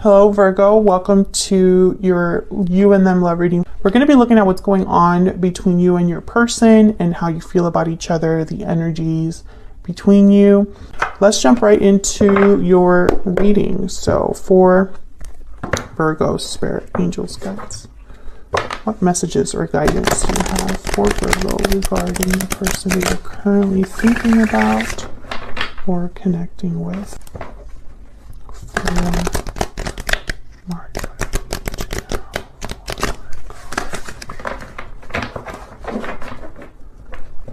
Hello Virgo, welcome to your you and them love reading. We're going to be looking at what's going on between you and your person and how you feel about each other, the energies between you. Let's jump right into your reading. So for Virgo, spirit, angels, guides, what messages or guidance do you have for Virgo regarding the person that you're currently thinking about or connecting with?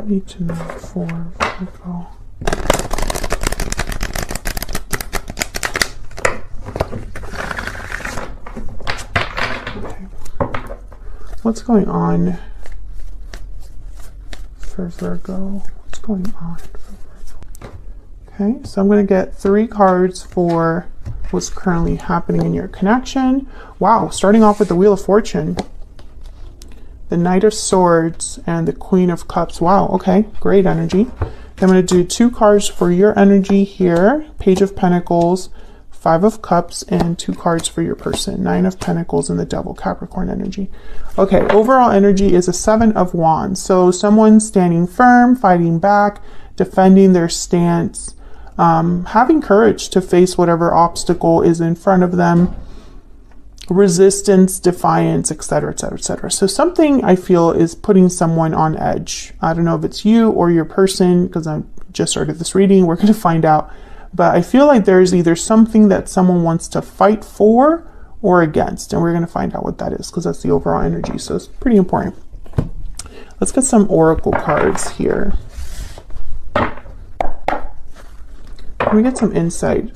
Need to know for Virgo. Okay. What's going on for Virgo? What's going on for Virgo? Okay, so I'm going to get 3 cards for what's currently happening in your connection. Wow, starting off with the Wheel of Fortune, the Knight of Swords, and the Queen of Cups. Wow, okay, great energy. I'm going to do 2 cards for your energy here. Page of Pentacles, 5 of Cups, and 2 cards for your person. 9 of Pentacles and the Devil, Capricorn energy. Okay, overall energy is a 7 of Wands. So someone standing firm, fighting back, defending their stance, having courage to face whatever obstacle is in front of them. Resistance, defiance, etc., etc., etc. So something I feel is putting someone on edge. I don't know if it's you or your person, because I just started this reading. We're going to find out. But I feel like there's either something that someone wants to fight for or against. And we're going to find out what that is, because that's the overall energy. So it's pretty important. Let's get some oracle cards here. Can we get some insight?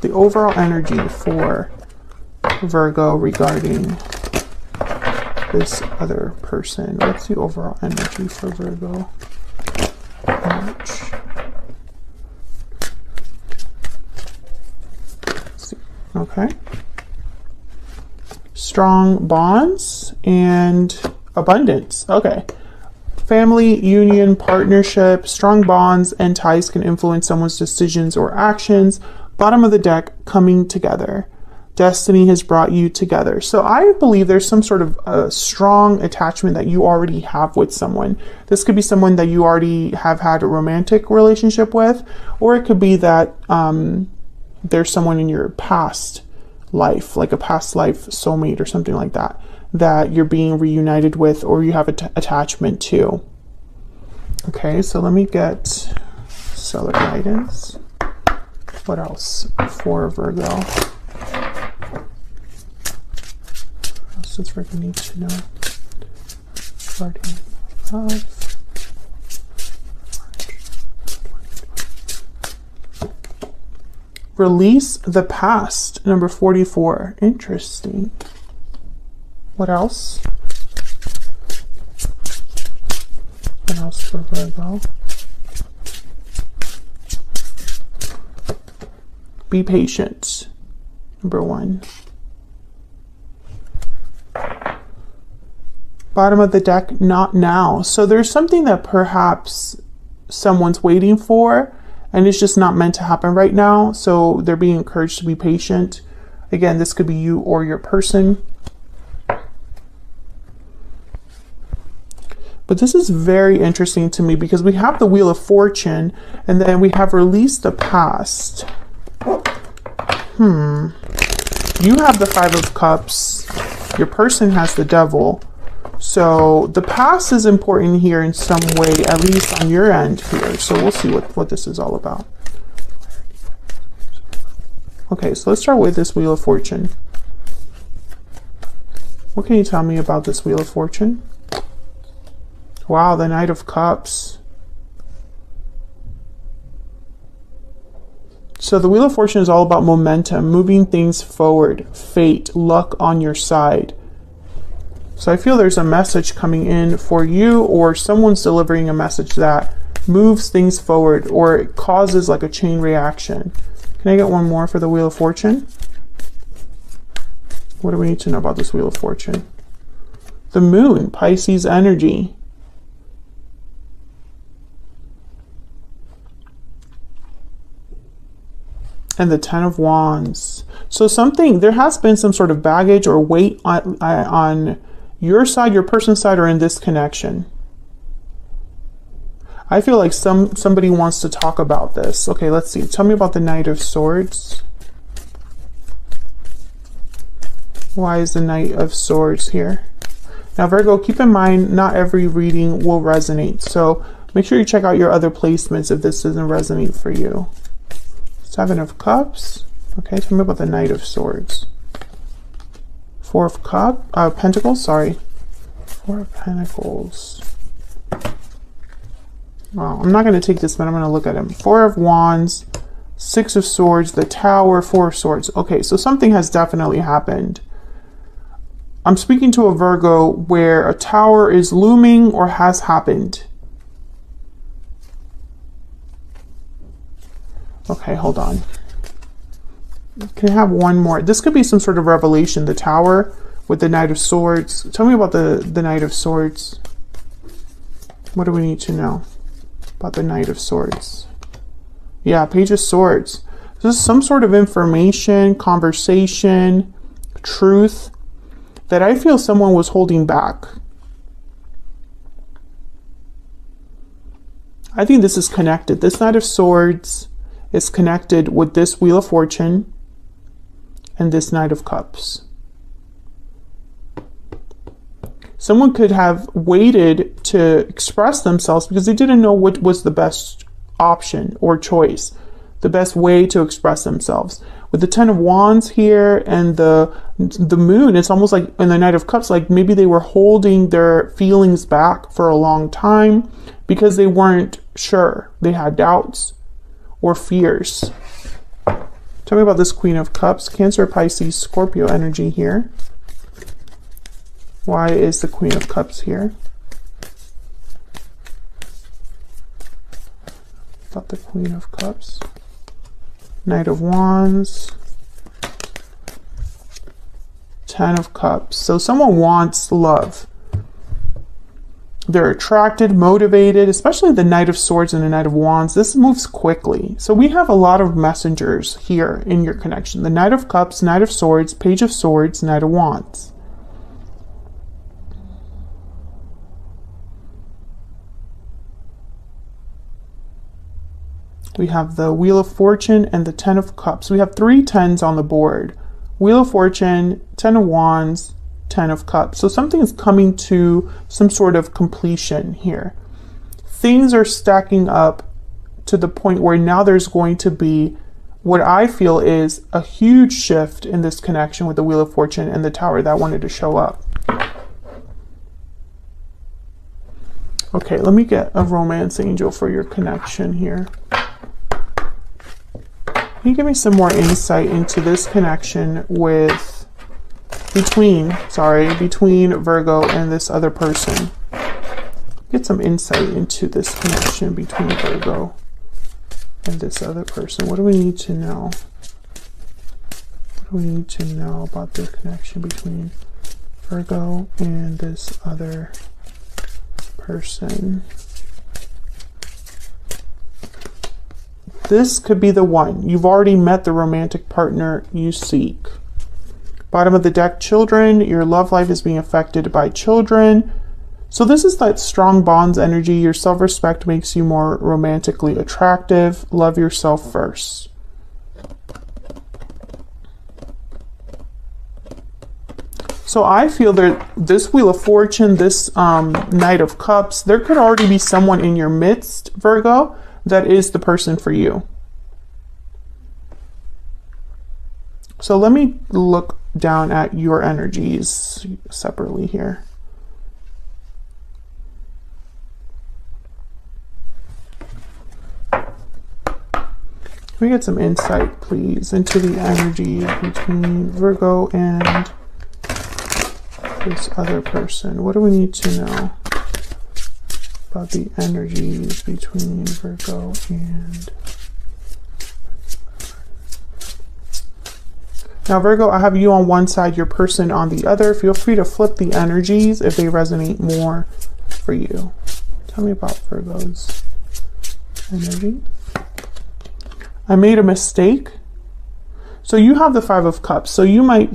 The overall energy for Virgo regarding this other person. What's the overall energy for Virgo? March. Let's see. Okay. Strong bonds and abundance. Okay. Family, union, partnership, strong bonds and ties can influence someone's decisions or actions. Bottom of the deck, coming together. Destiny has brought you together. So I believe there's some sort of a strong attachment that you already have with someone. This could be someone that you already have had a romantic relationship with, or it could be that there's someone in your past life, like a past life soulmate or something like that, that you're being reunited with or you have an attachment to. Okay, so let me get stellar guidance. What else for Virgo? Does Virgo need to know? Starting love. Release the past, number 44. Interesting. What else? What else for Virgo? Be patient, number 1. Bottom of the deck, not now. So there's something that perhaps someone's waiting for and it's just not meant to happen right now. So they're being encouraged to be patient. Again, this could be you or your person. But this is very interesting to me because we have the Wheel of Fortune and then we have Release the Past. You have the 5 of Cups. Your person has the Devil. So the past is important here in some way, at least on your end here. So we'll see what this is all about. Okay, so let's start with this Wheel of Fortune. What can you tell me about this Wheel of Fortune? Wow, the Knight of Cups. So the Wheel of Fortune is all about momentum, moving things forward, fate, luck on your side. So I feel there's a message coming in for you, or someone's delivering a message that moves things forward or it causes like a chain reaction. Can I get one more for the Wheel of Fortune? What do we need to know about this Wheel of Fortune? The Moon, Pisces energy. And the 10 of Wands. So there has been some sort of baggage or weight on your side, your person's side, or in this connection. I feel like somebody wants to talk about this. Okay, let's see. Tell me about the Knight of Swords. Why is the Knight of Swords here? Now, Virgo, keep in mind, not every reading will resonate. So make sure you check out your other placements if this doesn't resonate for you. Seven of Cups. Okay, tell me about the Knight of Swords. Four of Pentacles, sorry. Four of Pentacles. Wow, I'm not going to take this, but I'm going to look at him. Four of Wands, Six of Swords, the Tower, Four of Swords. Okay, so something has definitely happened. I'm speaking to a Virgo where a tower is looming or has happened. Okay, hold on. Can I have one more? This could be some sort of revelation. The Tower with the Knight of Swords. Tell me about the Knight of Swords. What do we need to know about the Knight of Swords? Yeah, Page of Swords. This is some sort of information, conversation, truth that I feel someone was holding back. I think this is connected. This Knight of Swords is connected with this Wheel of Fortune and this Knight of Cups. Someone could have waited to express themselves because they didn't know what was the best option or choice, the best way to express themselves. With the Ten of Wands here and the Moon, it's almost like in the Knight of Cups, like maybe they were holding their feelings back for a long time because they weren't sure. They had doubts or fears. Tell me about this Queen of Cups, Cancer, Pisces, Scorpio energy here. Why is the Queen of Cups here? About the Queen of Cups. Knight of Wands. Ten of Cups. So someone wants love. They're attracted, motivated, especially the Knight of Swords and the Knight of Wands. This moves quickly. So we have a lot of messengers here in your connection. The Knight of Cups, Knight of Swords, Page of Swords, Knight of Wands. We have the Wheel of Fortune and the Ten of Cups. We have 3 tens on the board. Wheel of Fortune, Ten of Wands, Ten of Cups. So something is coming to some sort of completion here. Things are stacking up to the point where now there's going to be what I feel is a huge shift in this connection with the Wheel of Fortune and the Tower that wanted to show up. Okay, let me get a romance angel for your connection here. Can you give me some more insight into this connection between Virgo and this other person? Get some insight into this connection between Virgo and this other person. What do we need to know? What do we need to know about the connection between Virgo and this other person? This could be the one. You've already met the romantic partner you seek. Bottom of the deck, children. Your love life is being affected by children. So this is that strong bonds energy. Your self-respect makes you more romantically attractive. Love yourself first. So I feel that this Wheel of Fortune, this Knight of Cups, there could already be someone in your midst, Virgo, that is the person for you. So let me look down at your energies separately here. Can we get some insight, please, into the energy between Virgo and this other person? What do we need to know about the energies between Virgo and... Now, Virgo, I have you on one side, your person on the other. Feel free to flip the energies if they resonate more for you. Tell me about Virgo's energy. I made a mistake. So you have the Five of Cups. So you might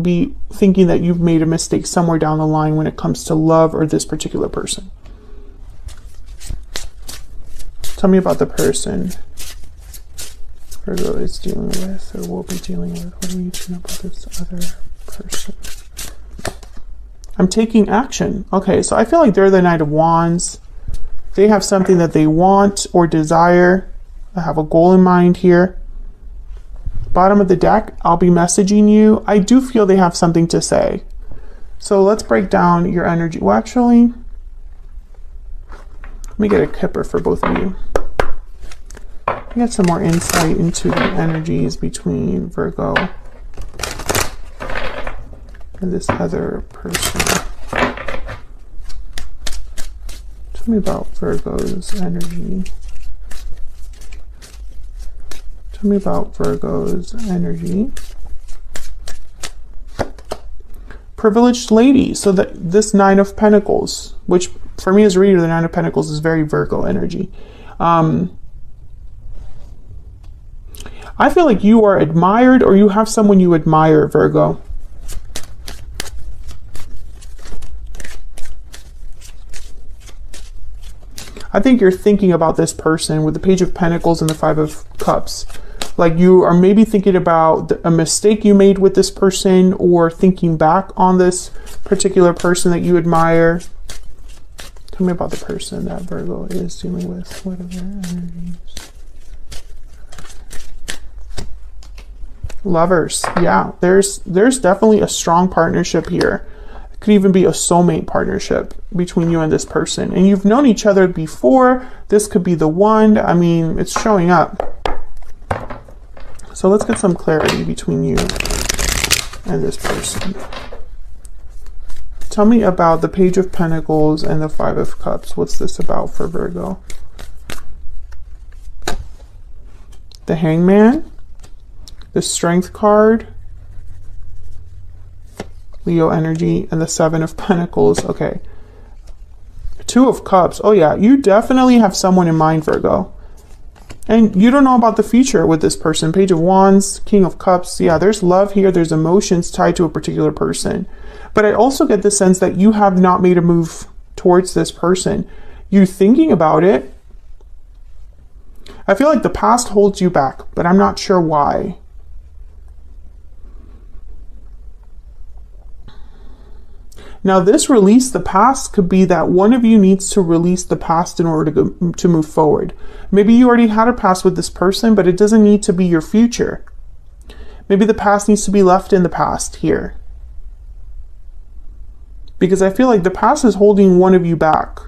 be thinking that you've made a mistake somewhere down the line when it comes to love or this particular person. Tell me about the person Virgo is dealing with or will be dealing with. What do we need to know about this other person? I'm taking action. Okay, so I feel like they're the Knight of Wands. They have something that they want or desire. I have a goal in mind here. Bottom of the deck, I'll be messaging you. I do feel they have something to say. So let's break down your energy. Well, actually, let me get a kipper for both of you. Get some more insight into the energies between Virgo and this other person. Tell me about Virgo's energy. Tell me about Virgo's energy. Privileged lady. So that this Nine of Pentacles, which for me as a reader, the Nine of Pentacles is very Virgo energy. I feel like you are admired or you have someone you admire, Virgo. I think you're thinking about this person with the Page of Pentacles and the Five of Cups. Like you are maybe thinking about a mistake you made with this person or thinking back on this particular person that you admire. Tell me about the person that Virgo is dealing with. What are their energies? Lovers. Yeah, there's definitely a strong partnership here. It could even be a soulmate partnership between you and this person. And you've known each other before. This could be the one. I mean, it's showing up. So let's get some clarity between you and this person. Tell me about the Page of Pentacles and the Five of Cups. What's this about for Virgo? The Hangman. The Strength card, Leo energy, and the Seven of Pentacles. Okay. Two of Cups. Oh yeah, you definitely have someone in mind, Virgo. And you don't know about the future with this person. Page of Wands, King of Cups. Yeah, there's love here. There's emotions tied to a particular person. But I also get the sense that you have not made a move towards this person. You're thinking about it. I feel like the past holds you back, but I'm not sure why. Now this release the past could be that one of you needs to release the past in order to move forward. Maybe you already had a past with this person, but it doesn't need to be your future. Maybe the past needs to be left in the past here. Because I feel like the past is holding one of you back.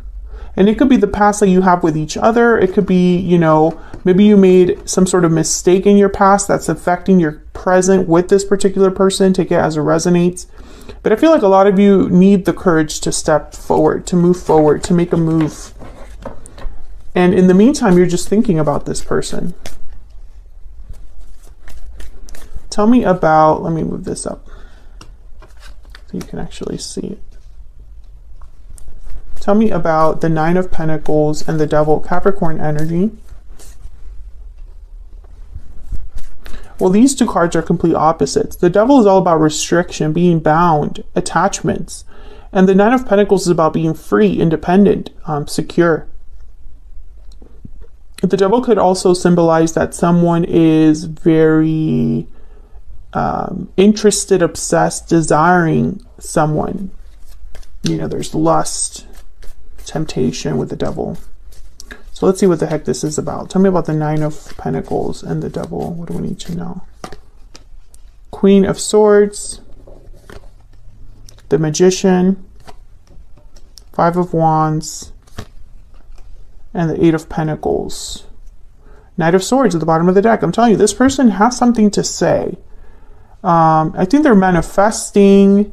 And it could be the past that you have with each other. It could be, you know, maybe you made some sort of mistake in your past that's affecting your present with this particular person. Take it as it resonates. But I feel like a lot of you need the courage to step forward, to move forward, to make a move. And in the meantime, you're just thinking about this person. Tell me about, let me move this up so you can actually see it. Tell me about the Nine of Pentacles and the Devil, Capricorn energy. Well, these two cards are complete opposites. The Devil is all about restriction, being bound, attachments. And the Nine of Pentacles is about being free, independent, secure. The Devil could also symbolize that someone is very interested, obsessed, desiring someone. You know, there's lust, temptation with the Devil. So let's see what the heck this is about. Tell me about the Nine of Pentacles and the Devil. What do we need to know? Queen of Swords, the Magician, Five of Wands, and the Eight of Pentacles. Knight of Swords at the bottom of the deck. I'm telling you, this person has something to say. I think they're manifesting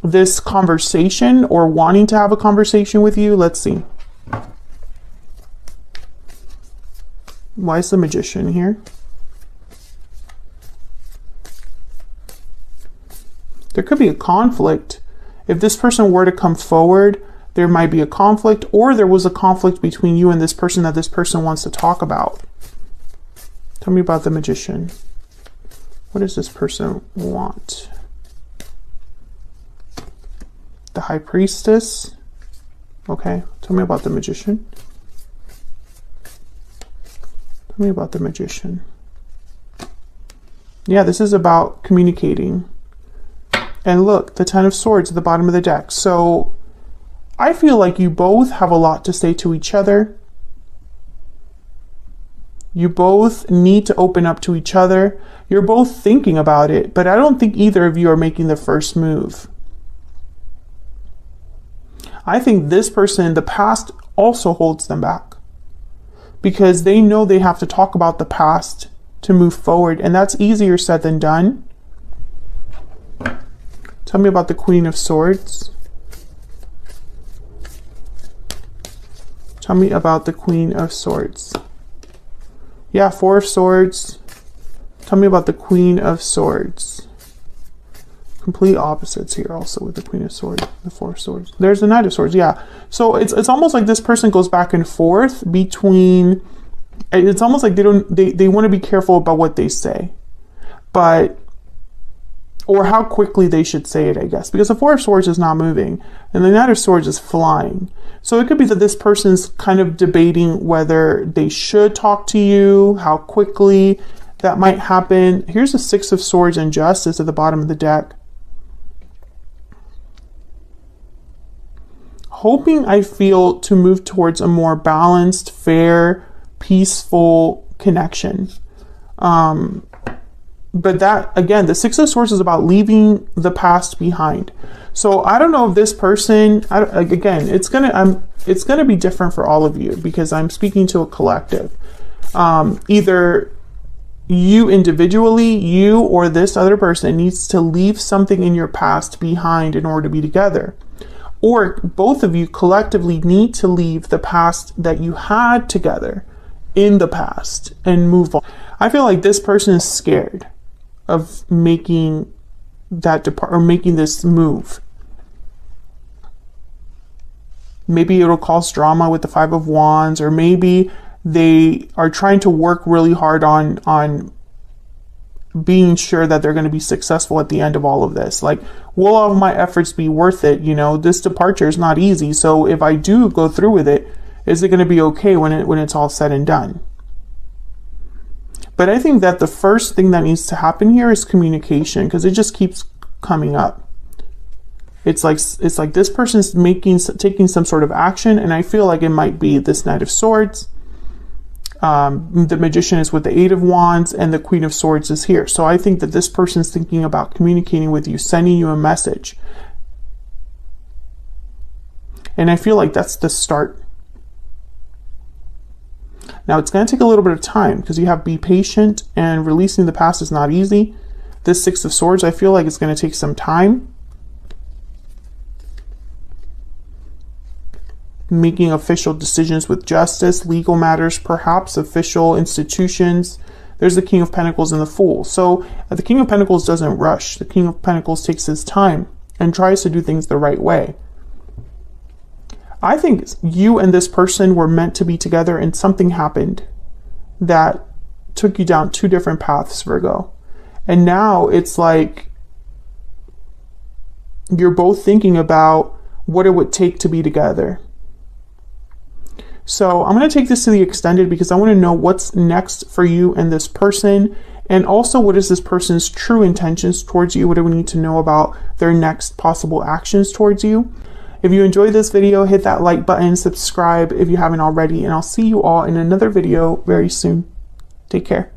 this conversation or wanting to have a conversation with you. Let's see. Why is the Magician here? There could be a conflict. If this person were to come forward, there might be a conflict, or there was a conflict between you and this person that this person wants to talk about. Tell me about the Magician. What does this person want? The High Priestess. Okay, tell me about the Magician. Tell me about the Magician. Yeah, this is about communicating. And look, the Ten of Swords at the bottom of the deck. So I feel like you both have a lot to say to each other. You both need to open up to each other. You're both thinking about it, but I don't think either of you are making the first move. I think this person in the past also holds them back because they know they have to talk about the past to move forward, and that's easier said than done. Tell me about the Queen of Swords. Tell me about the Queen of Swords. Yeah, Four of Swords. Tell me about the Queen of Swords. Complete opposites here also with the Queen of Swords, the Four of Swords. There's the Knight of Swords, yeah. So it's almost like this person goes back and forth between, it's almost like they want to be careful about what they say. But, or how quickly they should say it, I guess. Because the Four of Swords is not moving and the Knight of Swords is flying. So it could be that this person's kind of debating whether they should talk to you, how quickly that might happen. Here's the Six of Swords and Justice at the bottom of the deck. Hoping, I feel, to move towards a more balanced, fair, peaceful connection. But that, again, the Six of Swords is about leaving the past behind. So I don't know if this person, again, it's gonna be different for all of you because I'm speaking to a collective. Either you individually, you or this other person needs to leave something in your past behind in order to be together. Or both of you collectively need to leave the past that you had together in the past and move on. I feel like this person is scared of making that making this move. Maybe it'll cause drama with the Five of Wands, or maybe they are trying to work really hard on being sure that they're going to be successful at the end of all of this. Like, will all of my efforts be worth it? You know, this departure is not easy. So if I do go through with it, is it going to be okay when it's all said and done? But I think that the first thing that needs to happen here is communication, because it just keeps coming up. It's like this person's taking some sort of action, and I feel like it might be this Knight of Swords. The Magician is with the Eight of Wands, and the Queen of Swords is here. So I think that this person's thinking about communicating with you, sending you a message. And I feel like that's the start. Now it's going to take a little bit of time because you have be patient, and releasing the past is not easy. This Six of Swords, I feel like it's going to take some time. Making official decisions with justice, legal matters, perhaps official institutions. There's the King of Pentacles and the Fool. So the King of Pentacles doesn't rush. The King of Pentacles takes his time and tries to do things the right way. I think you and this person were meant to be together, and something happened that took you down two different paths, Virgo. And now it's like you're both thinking about what it would take to be together. So I'm going to take this to the extended because I want to know what's next for you and this person. And also, what is this person's true intentions towards you? What do we need to know about their next possible actions towards you? If you enjoyed this video, hit that like button, subscribe if you haven't already, and I'll see you all in another video very soon. Take care.